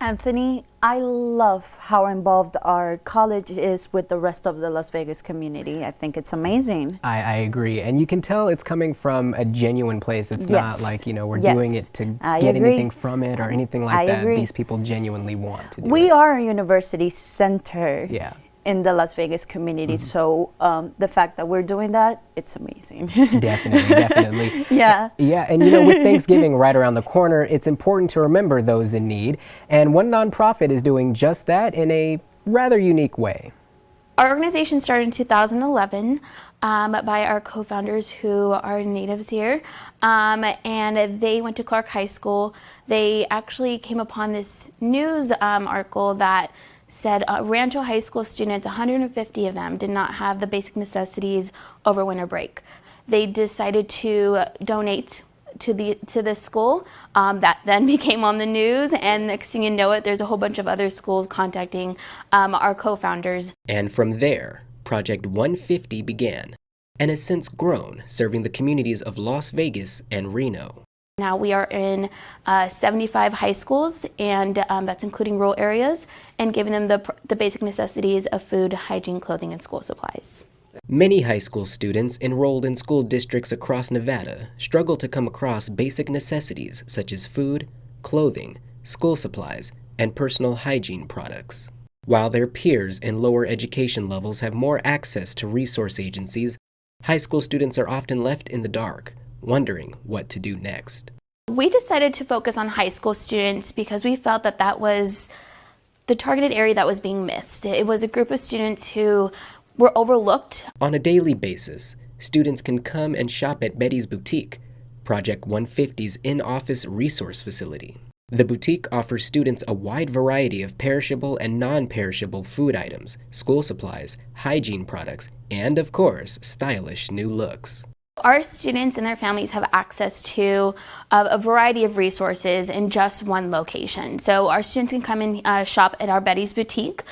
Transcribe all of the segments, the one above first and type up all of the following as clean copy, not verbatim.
Anthony, I love how involved our college is with the rest of the Las Vegas community. I think it's amazing. I agree. And you can tell it's coming from a genuine place. It's Yes. not like, we're Yes. doing it to I get agree. anything from it or anything like I that. agree. These people genuinely want to do We it. are a university center Yeah. in the Las Vegas community, so the fact that we're doing that, it's amazing. Definitely. Yeah. Yeah, and with Thanksgiving right around the corner, it's important to remember those in need. And one nonprofit is doing just that in a rather unique way. Our organization started in 2011 by our co-founders who are natives here, and they went to Clark High School. They actually came upon this news article that said Rancho High School students, 150 of them, did not have the basic necessities over winter break. They decided to donate to this school. That then became on the news, and next thing you know it, there's a whole bunch of other schools contacting our co-founders. And from there, Project 150 began and has since grown, serving the communities of Las Vegas and Reno. Now we are in 75 high schools, and that's including rural areas, and giving them the basic necessities of food, hygiene, clothing, and school supplies. Many high school students enrolled in school districts across Nevada struggle to come across basic necessities such as food, clothing, school supplies, and personal hygiene products. While their peers in lower education levels have more access to resource agencies, high school students are often left in the dark, wondering what to do next. We decided to focus on high school students because we felt that that was the targeted area that was being missed. It was a group of students who were overlooked. On a daily basis, students can come and shop at Betty's Boutique, Project 150's in-office resource facility. The boutique offers students a wide variety of perishable and non-perishable food items, school supplies, hygiene products, and of course, stylish new looks. Our students and their families have access to a variety of resources in just one location. So our students can come and shop at our Betty's Boutique,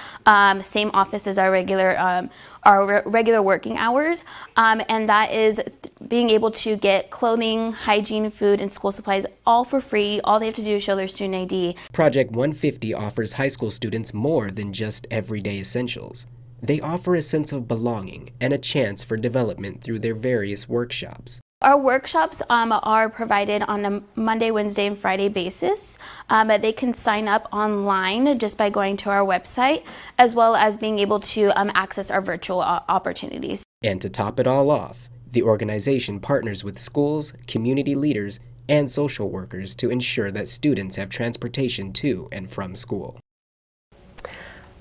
same office as our regular working hours, and that is being able to get clothing, hygiene, food, and school supplies all for free. All they have to do is show their student ID. Project 150 offers high school students more than just everyday essentials. They offer a sense of belonging and a chance for development through their various workshops. Our workshops are provided on a Monday, Wednesday, and Friday basis. They can sign up online just by going to our website, as well as being able to access our virtual opportunities. And to top it all off, the organization partners with schools, community leaders, and social workers to ensure that students have transportation to and from school.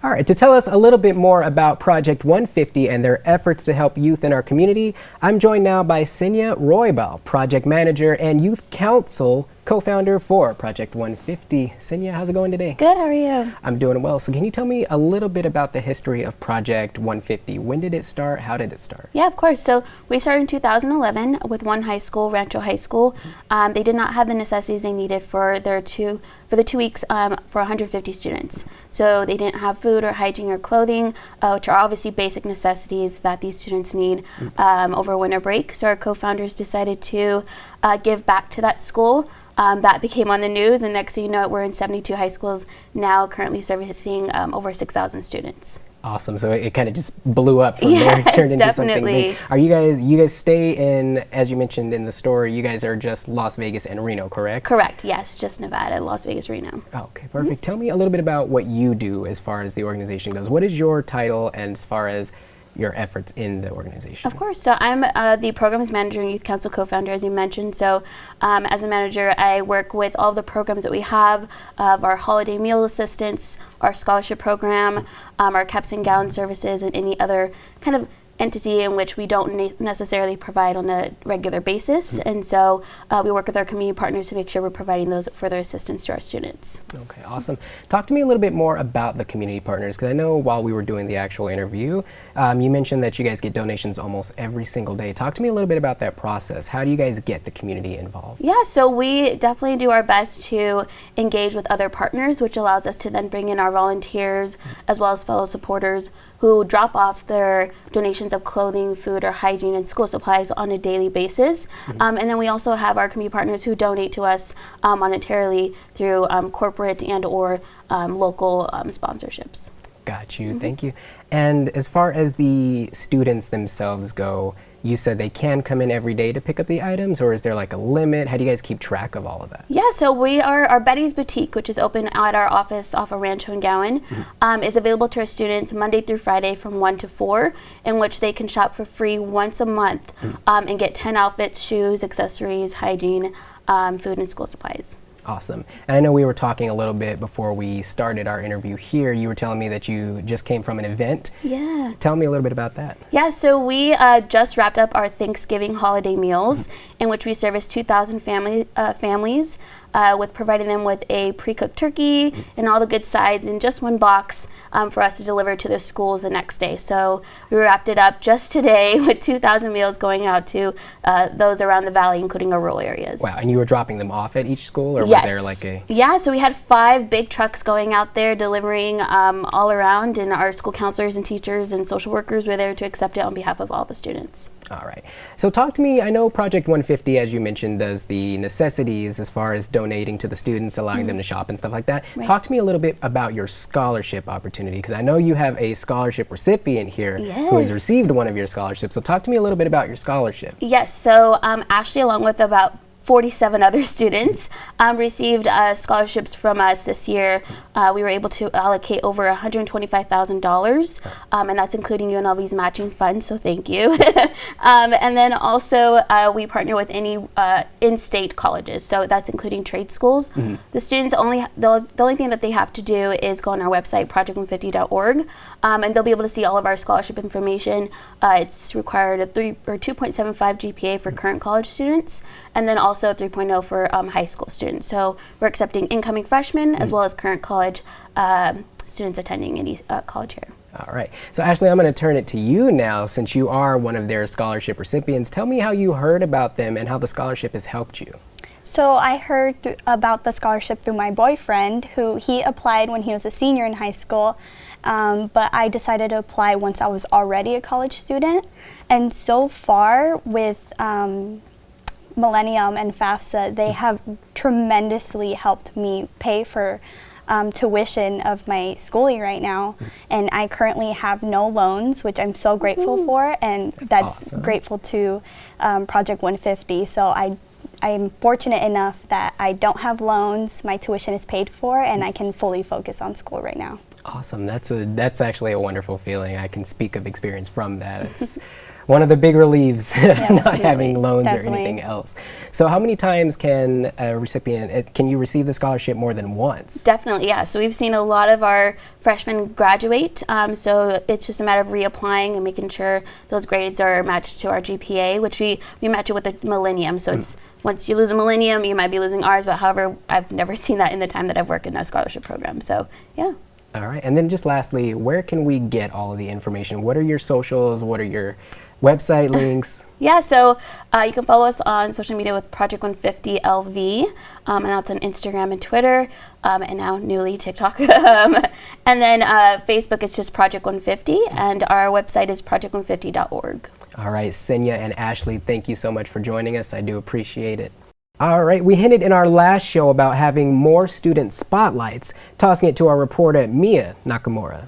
All right, to tell us a little bit more about Project 150 and their efforts to help youth in our community, I'm joined now by Senya Roybal, Project Manager and Youth Council co-founder for Project 150. Senya, how's it going today? Good, how are you? I'm doing well. So can you tell me a little bit about the history of Project 150? When did it start? How did it start? Yeah, of course. So we started in 2011 with one high school, Rancho High School. They did not have the necessities they needed for the 2 weeks for 150 students. So they didn't have food or hygiene or clothing, which are obviously basic necessities that these students need over winter break. So our co-founders decided to give back to that school. That became on the news, and next thing you know it, we're in 72 high schools now, currently servicing over 6,000 students. Awesome. So it kind of just blew up from Yes, there, turned into definitely. something big. Are you guys stay in, as you mentioned in the story, you guys are just Las Vegas and Reno, correct? Correct, yes, just Nevada, Las Vegas, Reno. Okay, perfect. Tell me a little bit about what you do as far as the organization goes. What is your title and as far as your efforts in the organization? Of course. So I'm the programs manager and youth council co-founder, as you mentioned. So as a manager, I work with all the programs that we have, of our holiday meal assistance, our scholarship program, our caps and gown services, and any other kind of entity in which we don't necessarily provide on a regular basis. And so we work with our community partners to make sure we're providing those further assistance to our students. Okay, awesome. Talk to me a little bit more about the community partners, because I know while we were doing the actual interview, You mentioned that you guys get donations almost every single day. Talk to me a little bit about that process. How do you guys get the community involved? Yeah, so we definitely do our best to engage with other partners, which allows us to then bring in our volunteers as well as fellow supporters who drop off their donations of clothing, food, or hygiene and school supplies on a daily basis. And then we also have our community partners who donate to us monetarily through corporate and or local sponsorships. Got you. Thank you. And as far as the students themselves go, you said they can come in every day to pick up the items, or is there like a limit? How do you guys keep track of all of that? Yeah, so we are, our Betty's Boutique, which is open at our office off of Rancho and Gowan, is available to our students Monday through Friday from 1 to 4, in which they can shop for free once a month and get 10 outfits, shoes, accessories, hygiene, food, and school supplies. Awesome. And I know we were talking a little bit before we started our interview here. You were telling me that you just came from an event. Yeah. Tell me a little bit about that. Yeah, so we just wrapped up our Thanksgiving holiday meals, in which we serviced 2,000 families with providing them with a pre-cooked turkey and all the good sides in just one box for us to deliver to the schools the next day. So we wrapped it up just today with 2,000 meals going out to those around the valley, including our rural areas. Wow, and you were dropping them off at each school, or Yes. was there like a... Yeah, so we had 5 big trucks going out there delivering all around, and our school counselors and teachers and social workers were there to accept it on behalf of all the students. All right. So talk to me, I know Project 150, as you mentioned, does the necessities as far as donating to the students, allowing them to shop and stuff like that. Right. Talk to me a little bit about your scholarship opportunity, because I know you have a scholarship recipient here who has Yes. received one of your scholarships. So talk to me a little bit about your scholarship. Yes, so Ashley, along with about 47 other students, received scholarships from us this year. We were able to allocate over $125,000, and that's including UNLV's matching fund, so thank you. And then also we partner with any in-state colleges, so that's including trade schools. The students the only thing that they have to do is go on our website, project150.org, and they'll be able to see all of our scholarship information. It's required a 2.75 GPA for current college students, and then also 3.0 for high school students. So we're accepting incoming freshmen as well as current college students attending any college here. All right. So Ashley, I'm going to turn it to you now, since you are one of their scholarship recipients. Tell me how you heard about them and how the scholarship has helped you. So I heard about the scholarship through my boyfriend, who he applied when he was a senior in high school, but I decided to apply once I was already a college student. And so far with Millennium and FAFSA, they have tremendously helped me pay for tuition of my schooling right now, and I currently have no loans, which I'm so grateful for, and that's awesome. Grateful to Project 150. So I am fortunate enough that I don't have loans, my tuition is paid for, and I can fully focus on school right now. Awesome. That's actually a wonderful feeling. I can speak of experience from that. It's one of the big reliefs, not having loans or anything else. So how many times can a recipient, can you receive the scholarship more than once? Definitely, yeah. So we've seen a lot of our freshmen graduate, so it's just a matter of reapplying and making sure those grades are matched to our GPA, which we match it with the Millennium. So it's once you lose a Millennium, you might be losing ours, but however, I've never seen that in the time that I've worked in that scholarship program. So, yeah. All right. And then just lastly, where can we get all of the information? What are your socials? What are your website links? Yeah, so you can follow us on social media with Project 150 LV, and that's on Instagram and Twitter, and now newly TikTok. And then Facebook, it's just Project 150, and our website is project150.org. All right, Senya and Ashley, thank you so much for joining us. I do appreciate it. All right, we hinted in our last show about having more student spotlights, tossing it to our reporter, Mia Nakamura.